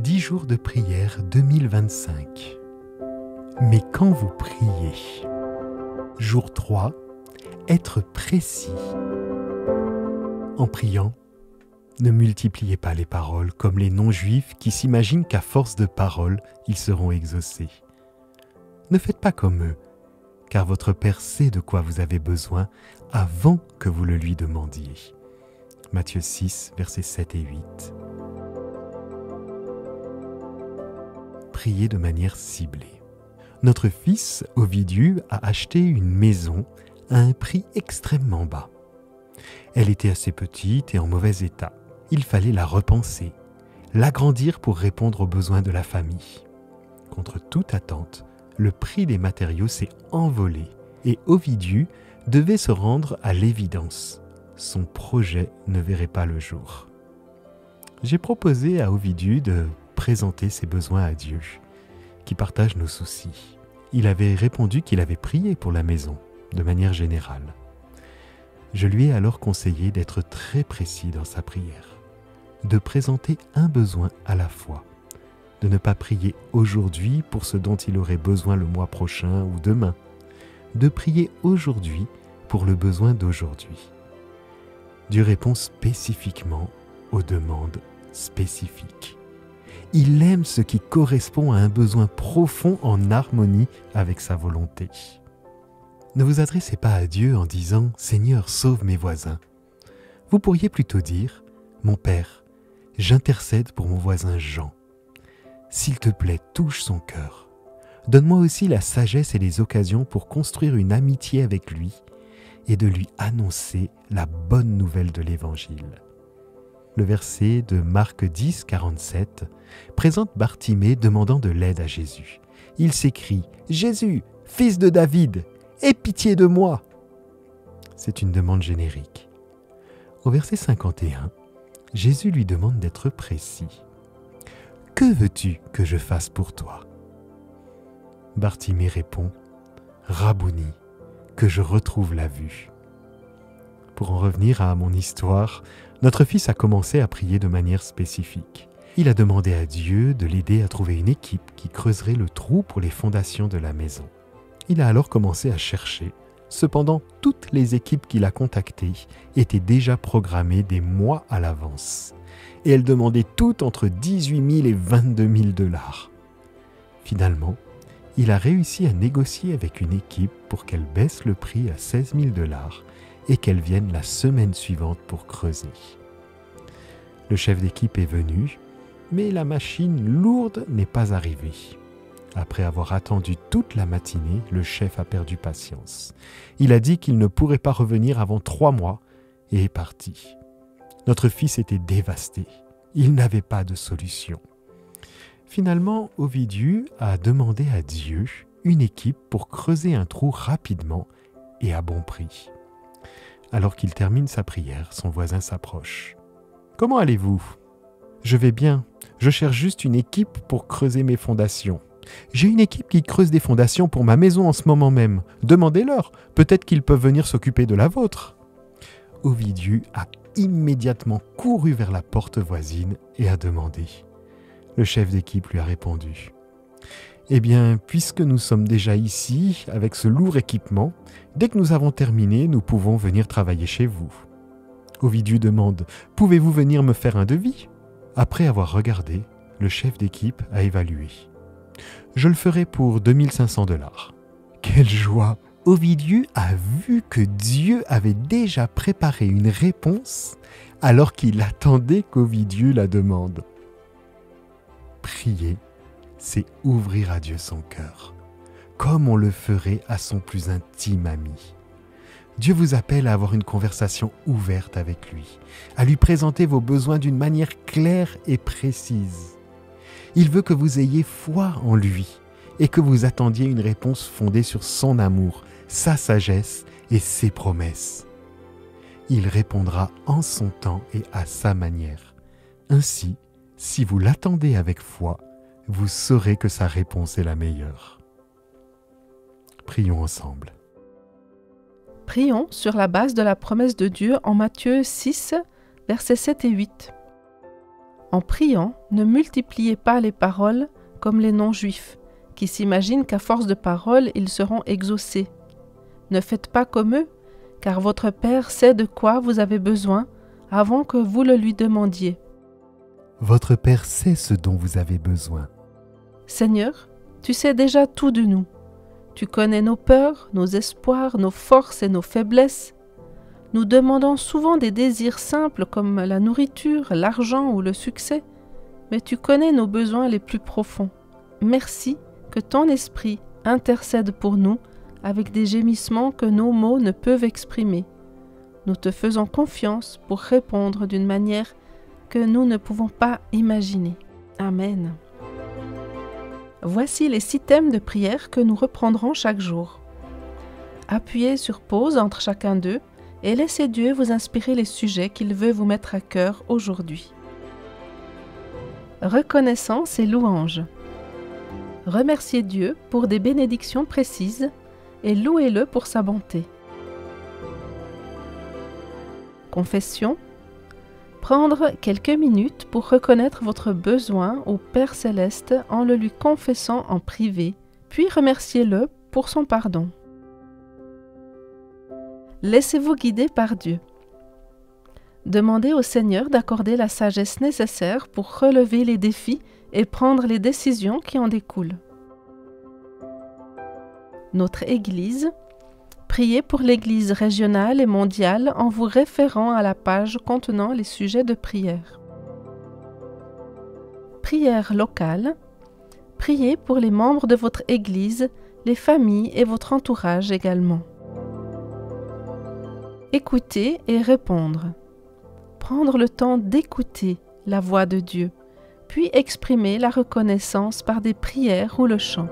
10 jours de prière 2025. Mais quand vous priez, jour 3, être précis. En priant, ne multipliez pas les paroles comme les non-juifs qui s'imaginent qu'à force de paroles, ils seront exaucés. Ne faites pas comme eux, car votre Père sait de quoi vous avez besoin avant que vous le lui demandiez. Matthieu 6, versets 7 et 8. Priez de manière ciblée. Notre fils, Ovidiu, a acheté une maison à un prix extrêmement bas. Elle était assez petite et en mauvais état. Il fallait la repenser, l'agrandir pour répondre aux besoins de la famille. Contre toute attente, le prix des matériaux s'est envolé et Ovidiu devait se rendre à l'évidence. Son projet ne verrait pas le jour. J'ai proposé à Ovidiu de présenter ses besoins à Dieu, qui partage nos soucis. Il avait répondu qu'il avait prié pour la maison, de manière générale. Je lui ai alors conseillé d'être très précis dans sa prière, de présenter un besoin à la fois, de ne pas prier aujourd'hui pour ce dont il aurait besoin le mois prochain ou demain, de prier aujourd'hui pour le besoin d'aujourd'hui. Dieu répond spécifiquement aux demandes spécifiques. Il aime ce qui correspond à un besoin profond en harmonie avec sa volonté. Ne vous adressez pas à Dieu en disant « Seigneur, sauve mes voisins ». Vous pourriez plutôt dire « Mon Père, j'intercède pour mon voisin Jean. S'il te plaît, touche son cœur. Donne-moi aussi la sagesse et les occasions pour construire une amitié avec lui et de lui annoncer la bonne nouvelle de l'Évangile. » Le verset de Marc 10, 47 présente Bartimée demandant de l'aide à Jésus. Il s'écrie « Jésus, fils de David, aie pitié de moi !» C'est une demande générique. Au verset 51, Jésus lui demande d'être précis. « Que veux-tu que je fasse pour toi ?» Bartimée répond « Rabouni, que je retrouve la vue. » Pour en revenir à mon histoire, notre fils a commencé à prier de manière spécifique. Il a demandé à Dieu de l'aider à trouver une équipe qui creuserait le trou pour les fondations de la maison. Il a alors commencé à chercher. Cependant, toutes les équipes qu'il a contactées étaient déjà programmées des mois à l'avance. Et elles demandaient toutes entre 18 000 et 22 000 $. Finalement, il a réussi à négocier avec une équipe pour qu'elle baisse le prix à 16 000 $ et qu'elle vienne la semaine suivante pour creuser. Le chef d'équipe est venu, mais la machine lourde n'est pas arrivée. Après avoir attendu toute la matinée, le chef a perdu patience. Il a dit qu'il ne pourrait pas revenir avant 3 mois et est parti. Notre fils était dévasté. Il n'avait pas de solution. Finalement, Ovidiu a demandé à Dieu une équipe pour creuser un trou rapidement et à bon prix. Alors qu'il termine sa prière, son voisin s'approche. « Comment allez-vous ? » ?»« Je vais bien. Je cherche juste une équipe pour creuser mes fondations. J'ai une équipe qui creuse des fondations pour ma maison en ce moment même. Demandez-leur. Peut-être qu'ils peuvent venir s'occuper de la vôtre. » Ovidiu a immédiatement couru vers la porte voisine et a demandé. Le chef d'équipe lui a répondu. « Eh bien, puisque nous sommes déjà ici, avec ce lourd équipement, dès que nous avons terminé, nous pouvons venir travailler chez vous. » Ovidiu demande « Pouvez-vous venir me faire un devis ?» Après avoir regardé, le chef d'équipe a évalué. « Je le ferai pour 2 500 $. Quelle joie! Ovidiu a vu que Dieu avait déjà préparé une réponse alors qu'il attendait qu'Ovidiu la demande. Prier, c'est ouvrir à Dieu son cœur, comme on le ferait à son plus intime ami. Dieu vous appelle à avoir une conversation ouverte avec lui, à lui présenter vos besoins d'une manière claire et précise. Il veut que vous ayez foi en lui et que vous attendiez une réponse fondée sur son amour, sa sagesse et ses promesses. Il répondra en son temps et à sa manière. Ainsi, si vous l'attendez avec foi, vous saurez que sa réponse est la meilleure. Prions ensemble. Prions sur la base de la promesse de Dieu en Matthieu 6, versets 7 et 8. En priant, ne multipliez pas les paroles comme les non-juifs, qui s'imaginent qu'à force de paroles, ils seront exaucés. Ne faites pas comme eux, car votre Père sait de quoi vous avez besoin avant que vous le lui demandiez. Votre Père sait ce dont vous avez besoin. Seigneur, tu sais déjà tout de nous. Tu connais nos peurs, nos espoirs, nos forces et nos faiblesses. Nous demandons souvent des désirs simples comme la nourriture, l'argent ou le succès, mais tu connais nos besoins les plus profonds. Merci que ton esprit intercède pour nous avec des gémissements que nos mots ne peuvent exprimer. Nous te faisons confiance pour répondre d'une manière que nous ne pouvons pas imaginer. Amen. Voici les 6 thèmes de prière que nous reprendrons chaque jour. Appuyez sur pause entre chacun d'eux et laissez Dieu vous inspirer les sujets qu'il veut vous mettre à cœur aujourd'hui. Reconnaissance et louange. Remerciez Dieu pour des bénédictions précises et louez-le pour sa bonté. Confession. Prendre quelques minutes pour reconnaître votre besoin au Père Céleste en le lui confessant en privé, puis remerciez-le pour son pardon. Laissez-vous guider par Dieu. Demandez au Seigneur d'accorder la sagesse nécessaire pour relever les défis et prendre les décisions qui en découlent. Notre Église. Priez pour l'Église régionale et mondiale en vous référant à la page contenant les sujets de prière. Prière locale. Priez pour les membres de votre Église, les familles et votre entourage également. Écouter et répondre. Prendre le temps d'écouter la voix de Dieu, puis exprimer la reconnaissance par des prières ou le chant.